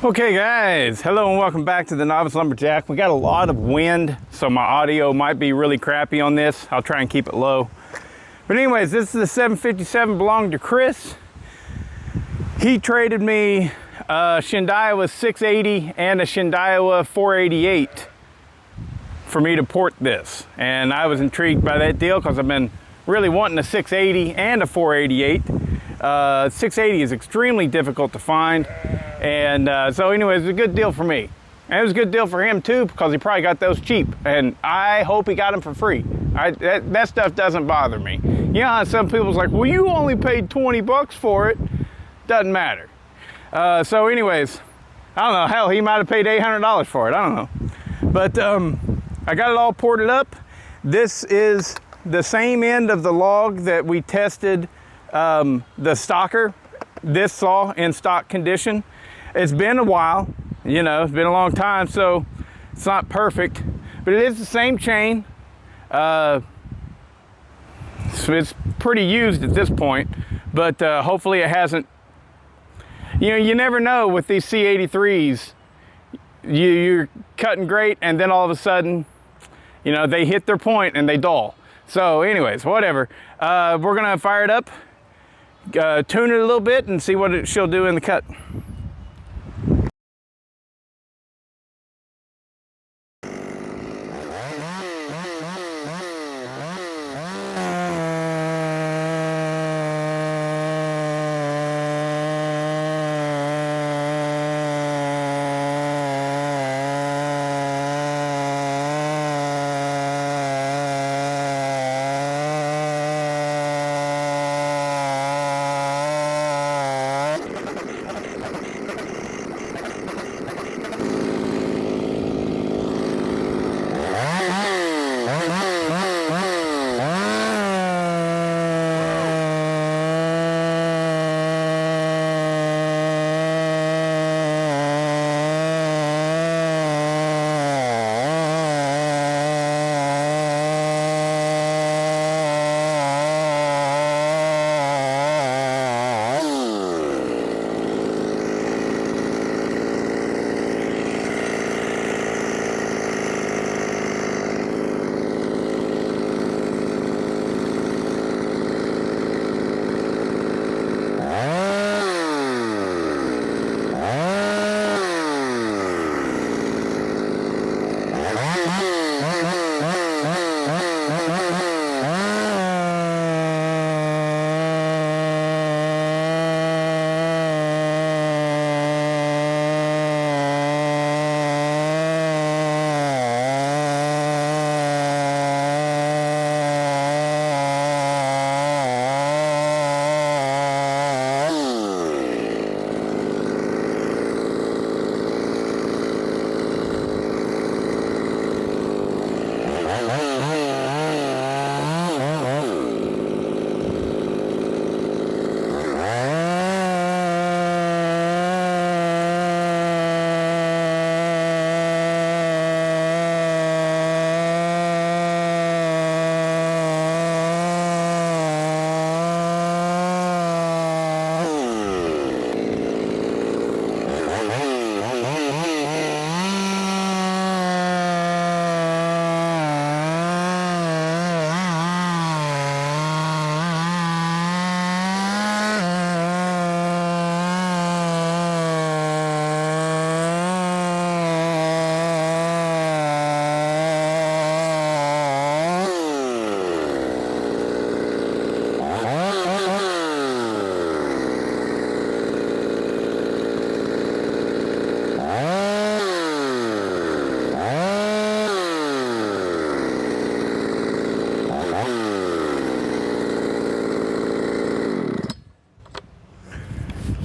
Okay guys, hello and welcome back to the Novice Lumberjack. We got a lot of wind, so my audio might be really crappy on this. I'll try and keep it low. But anyways, this is the 757 belonged to Chris. He traded me a Shindaiwa 680 and a Shindaiwa 488 for me to port this. And I was intrigued by that deal because I've been really wanting a 680 and a 488. 680 is extremely difficult to find. And so anyways, it was a good deal for me. And it was a good deal for him too, because he probably got those cheap. And I hope he got them for free. That stuff doesn't bother me. You know how some people's like, well, you only paid 20 bucks for it. Doesn't matter. So anyways, I don't know, hell, he might have paid $800 for it, I don't know. But I got it all ported up. This is the same end of the log that we tested the stalker. This saw in stock condition. It's been a while, you know, it's been a long time, so it's not perfect, but it is the same chain. So it's pretty used at this point, but hopefully it hasn't, you know, you never know with these C83s. You're cutting great, and then all of a sudden, you know, they hit their point and they dull. So anyways, whatever. We're gonna fire it up, tune it a little bit, and see what she'll do in the cut.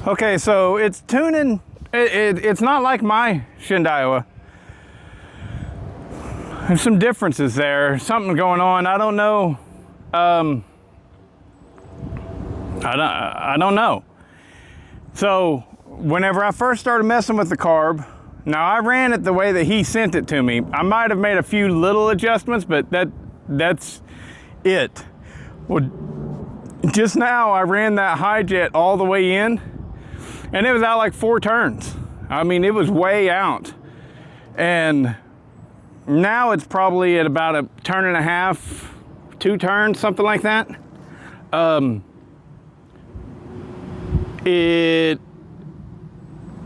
Okay, so it's tuning, it's not like my Shindaiwa. There's some differences there, something going on, I don't know. I don't know. So whenever I first started messing with the carb, now I ran it the way that he sent it to me. I might have made a few little adjustments, but that's it. Well, just now I ran that high jet all the way in, and it was out like 4 turns. I mean, it was way out. And now it's probably at about a turn and a half, 2 turns, something like that. It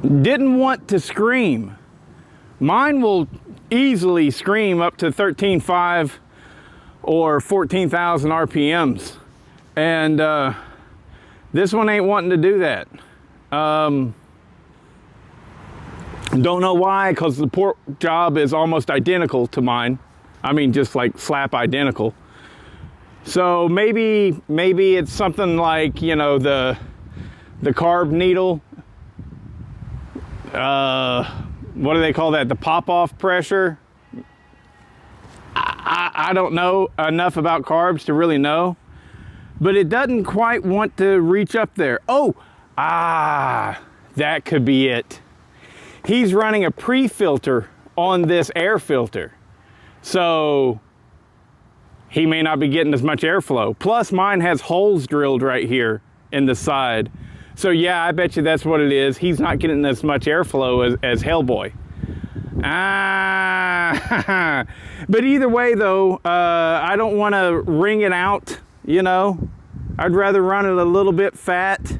didn't want to scream. Mine will easily scream up to 13.5 or 14,000 RPMs. And this one ain't wanting to do that. Don't know why, because the port job is almost identical to mine. I mean, just like slap identical. So maybe it's something like, you know, the carb needle. What do they call that? The pop-off pressure. I don't know enough about carbs to really know, but it doesn't quite want to reach up there. Oh, that could be it. He's running a pre-filter on this air filter. So he may not be getting as much airflow. Plus mine has holes drilled right here in the side. So yeah, I bet you that's what it is. He's not getting as much airflow as Hellboy. But either way though, I don't want to wring it out, you know. I'd rather run it a little bit fat,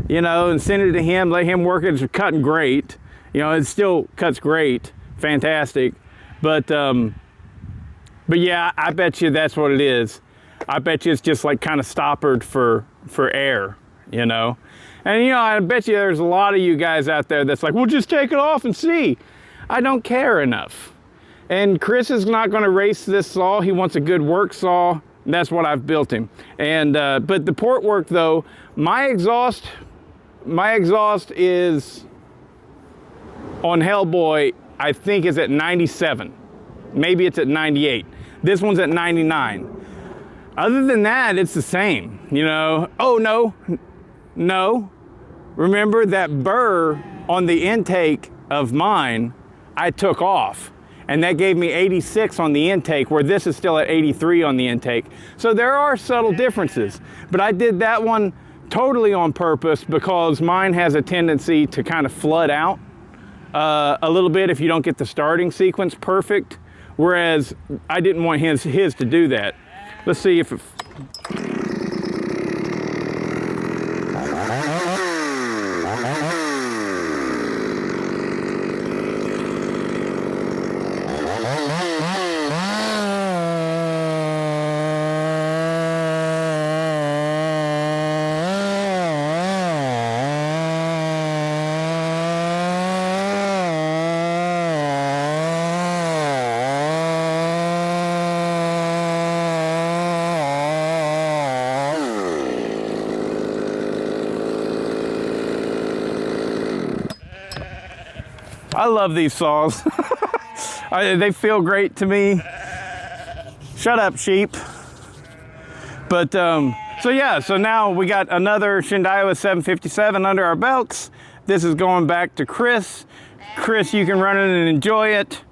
you know, and send it to him, let him work it. It's cutting great. You know, it still cuts great, fantastic. But yeah, I bet you that's what it is. I bet you it's just like kind of stoppered for air, you know. And you know, I bet you there's a lot of you guys out there that's like, well, just take it off and see. I don't care enough. And Chris is not going to race this saw. He wants a good work saw. That's what I've built him. And but the port work though, my exhaust is on Hellboy, I think is at 97. Maybe it's at 98. This one's at 99. Other than that, it's the same, you know. Oh, no. Remember that burr on the intake of mine, I took off. And that gave me 86 on the intake, where this is still at 83 on the intake. So there are subtle differences. But I did that one totally on purpose because mine has a tendency to kind of flood out a little bit if you don't get the starting sequence perfect. Whereas I didn't want his to do that. Let's see if it... I love these saws. They feel great to me. Shut up, sheep. But so yeah, so now we got another Shindaiwa 757 under our belts. This is going back to Chris. Chris, you can run it and enjoy it.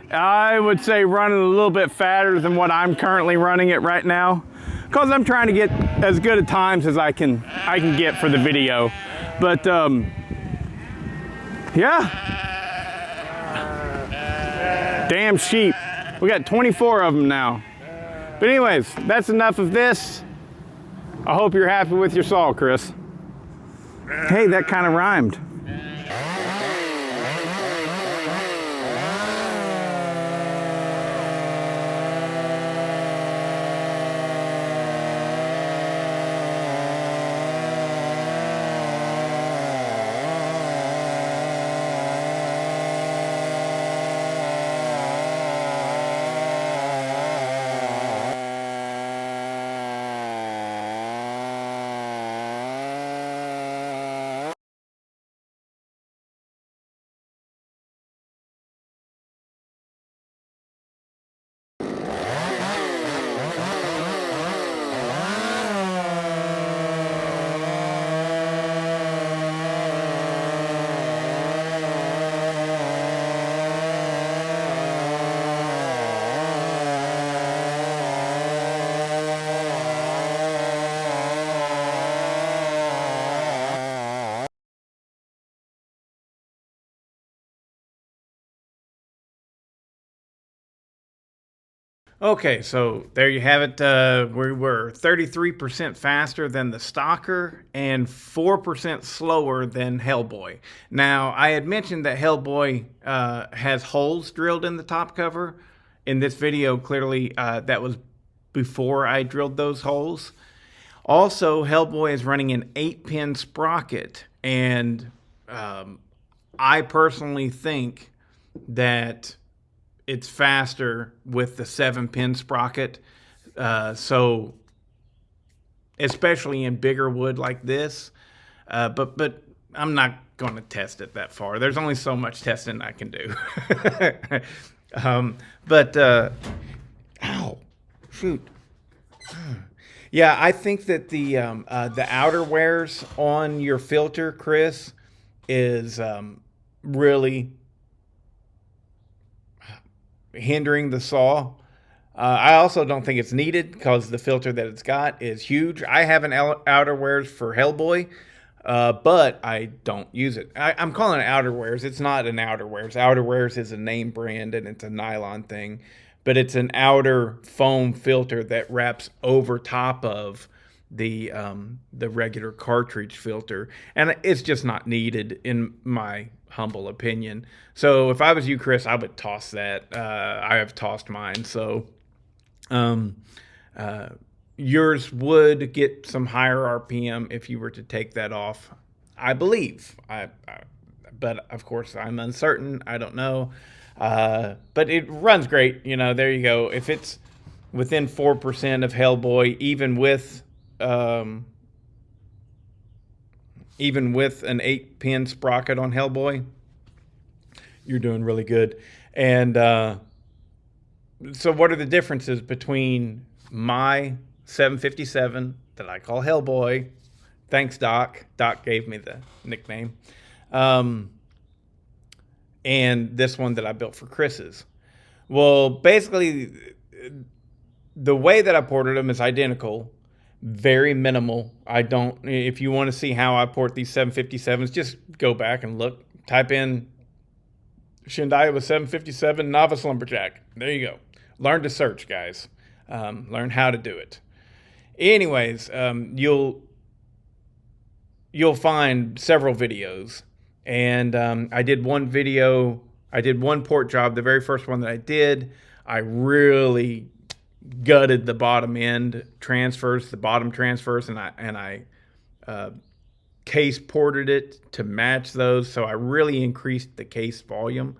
I would say run it a little bit fatter than what I'm currently running it right now, because I'm trying to get as good a times as I can get for the video. But yeah. Damn sheep. We got 24 of them now. But anyways, that's enough of this. I hope you're happy with your saw, Chris. Hey, that kind of rhymed. Okay, so there you have it. We were 33% faster than the Stalker and 4% slower than Hellboy. Now, I had mentioned that Hellboy has holes drilled in the top cover. In this video, clearly that was before I drilled those holes. Also, Hellboy is running an 8-pin sprocket, and I personally think that it's faster with the 7-pin sprocket. So especially in bigger wood like this. But I'm not going to test it that far. There's only so much testing I can do. Ow, shoot. Yeah, I think that the outer wears on your filter, Chris, is really hindering the saw. I also don't think it's needed because the filter that it's got is huge. I have an outerwears for Hellboy, but I don't use it. I'm calling it outerwears. It's not an outerwears. Outerwears is a name brand and it's a nylon thing, but it's an outer foam filter that wraps over top of the regular cartridge filter, and it's just not needed in my humble opinion. So if I was you, Chris, I would toss that. I have tossed mine. So yours would get some higher RPM if you were to take that off, I believe. But of course I'm uncertain. I don't know. But it runs great. You know, there you go. If it's within 4% of Hellboy, even with an 8-pin sprocket on Hellboy, you're doing really good. And so what are the differences between my 757 that I call Hellboy? Thanks, Doc. Doc gave me the nickname. And this one that I built for Chris's. Well, basically, the way that I ported them is identical. Very minimal. If you want to see how I port these 757s, just go back and look. Type in Shindaiwa 757 Novice Lumberjack. There you go. Learn to search, guys. Learn how to do it. Anyways, you'll find several videos. And I did one port job, the very first one that I did. I really gutted the bottom end transfers, the bottom transfers, and I case ported it to match those. So I really increased the case volume,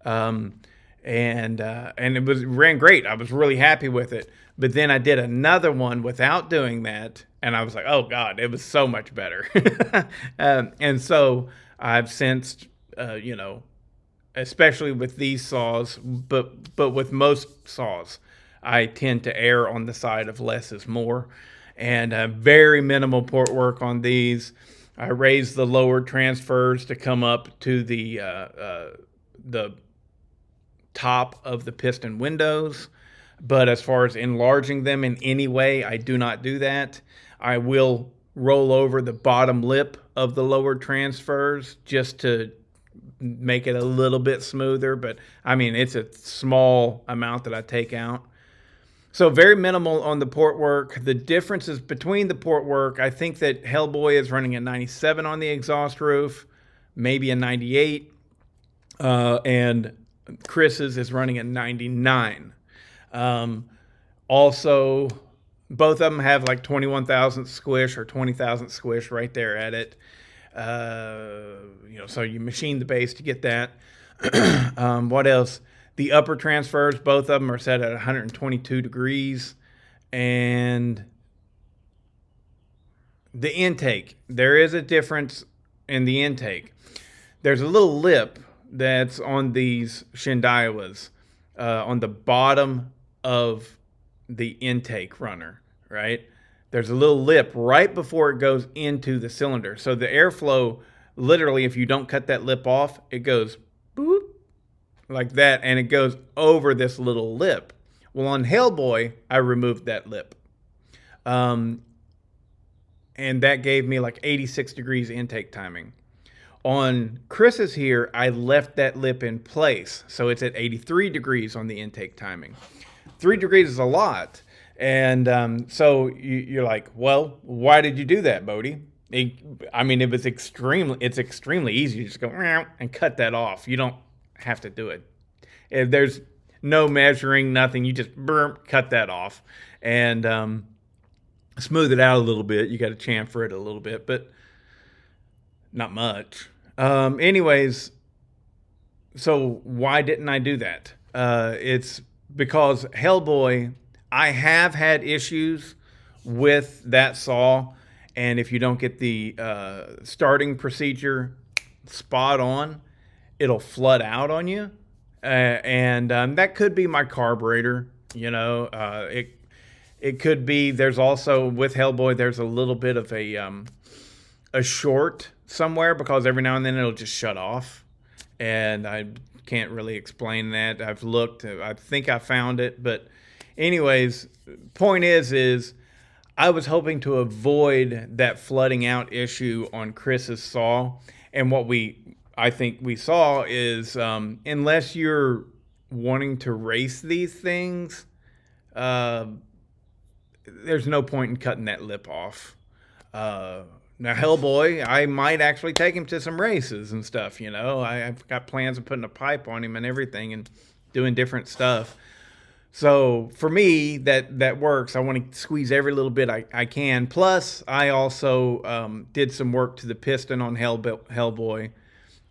and it ran great. I was really happy with it. But then I did another one without doing that, and I was like, oh God, it was so much better. And so I've since, especially with these saws, but with most saws, I tend to err on the side of less is more, and very minimal port work on these. I raised the lower transfers to come up to the top of the piston windows, but as far as enlarging them in any way, I do not do that. I will roll over the bottom lip of the lower transfers just to make it a little bit smoother, but I mean, it's a small amount that I take out. So very minimal on the port work. The differences between the port work, I think that Hellboy is running a 97 on the exhaust roof, maybe a 98, and Chris's is running a 99. Also, both of them have like 21,000 squish or 20,000 squish right there at it. So you machine the base to get that. What else? The upper transfers, both of them are set at 122 degrees. And the intake, there is a difference in the intake. There's a little lip that's on these Shindaiwas on the bottom of the intake runner, right? There's a little lip right before it goes into the cylinder. So the airflow, literally, if you don't cut that lip off, it goes boop, like that, and it goes over this little lip. Well, on Hellboy, I removed that lip. And that gave me like 86 degrees intake timing. On Chris's here, I left that lip in place, so it's at 83 degrees on the intake timing. 3 degrees is a lot. And so you're like, well, why did you do that, Bodie? It's extremely easy to just go "Meow," and cut that off. You don't have to do it. If there's no measuring, nothing, you just cut that off and smooth it out a little bit. You got to chamfer it a little bit, but not much. Anyways, so why didn't I do that? It's because Hellboy, I have had issues with that saw, and if you don't get the starting procedure spot on, it'll flood out on you, and that could be my carburetor. It could be. There's also with Hellboy, there's a little bit of a short somewhere because every now and then it'll just shut off, and I can't really explain that. I've looked. I think I found it, but anyways, point is I was hoping to avoid that flooding out issue on Chris's saw, and what I think we saw is unless you're wanting to race these things, there's no point in cutting that lip off. Now, Hellboy, I might actually take him to some races and stuff, I've got plans of putting a pipe on him and everything and doing different stuff. So for me, that works. I want to squeeze every little bit I can. Plus, I also did some work to the piston on Hellboy.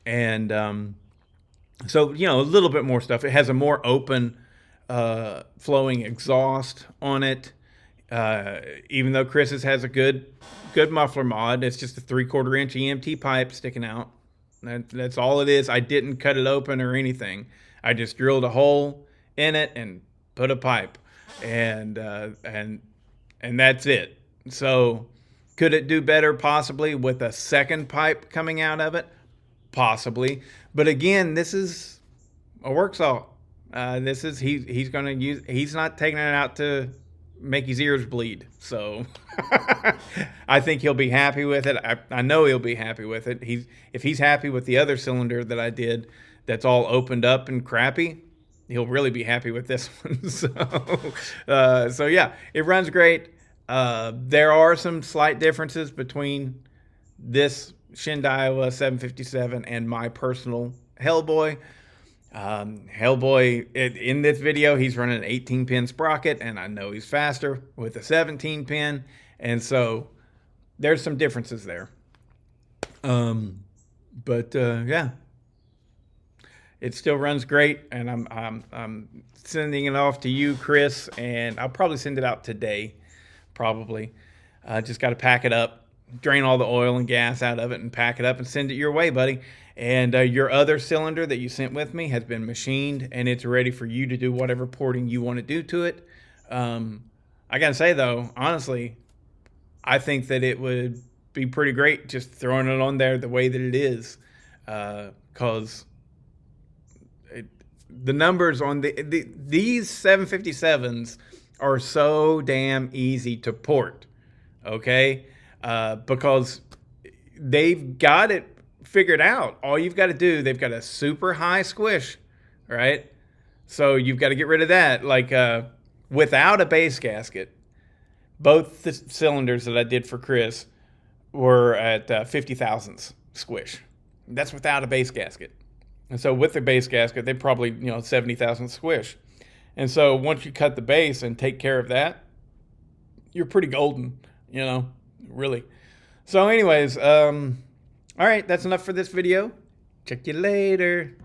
And so, a little bit more stuff. It has a more open flowing exhaust on it. Even though Chris's has a good muffler mod, it's just a 3/4 inch EMT pipe sticking out. That's all it is. I didn't cut it open or anything. I just drilled a hole in it and put a pipe, and that's it. So could it do better? Possibly, with a second pipe coming out of it, possibly. But again, this is a work saw. He's going to use. He's not taking it out to make his ears bleed. So I think he'll be happy with it. I know he'll be happy with it. If he's happy with the other cylinder that I did that's all opened up and crappy, he'll really be happy with this one. So yeah, it runs great. There are some slight differences between this Shindaiwa 757 and my personal Hellboy. Hellboy, in this video, he's running an 18-pin sprocket, and I know he's faster with a 17-pin, and so there's some differences there. Yeah, it still runs great, and I'm sending it off to you, Chris, and I'll probably send it out today, probably. Just got to pack it up, drain all the oil and gas out of it, and pack it up and send it your way, buddy. And your other cylinder that you sent with me has been machined, and it's ready for you to do whatever porting you want to do to it. I got to say, though, honestly, I think that it would be pretty great just throwing it on there the way that it is, because the numbers on these 757s are so damn easy to port, okay? Because they've got it figured out. All you've got to do, they've got a super high squish, right? So you've got to get rid of that. Like without a base gasket, both the cylinders that I did for Chris were at 50 thousandths squish. That's without a base gasket. And so with the base gasket, they probably 70 thousandths squish. And so once you cut the base and take care of that, you're pretty golden, really. So anyways, all right, that's enough for this video. Check you later.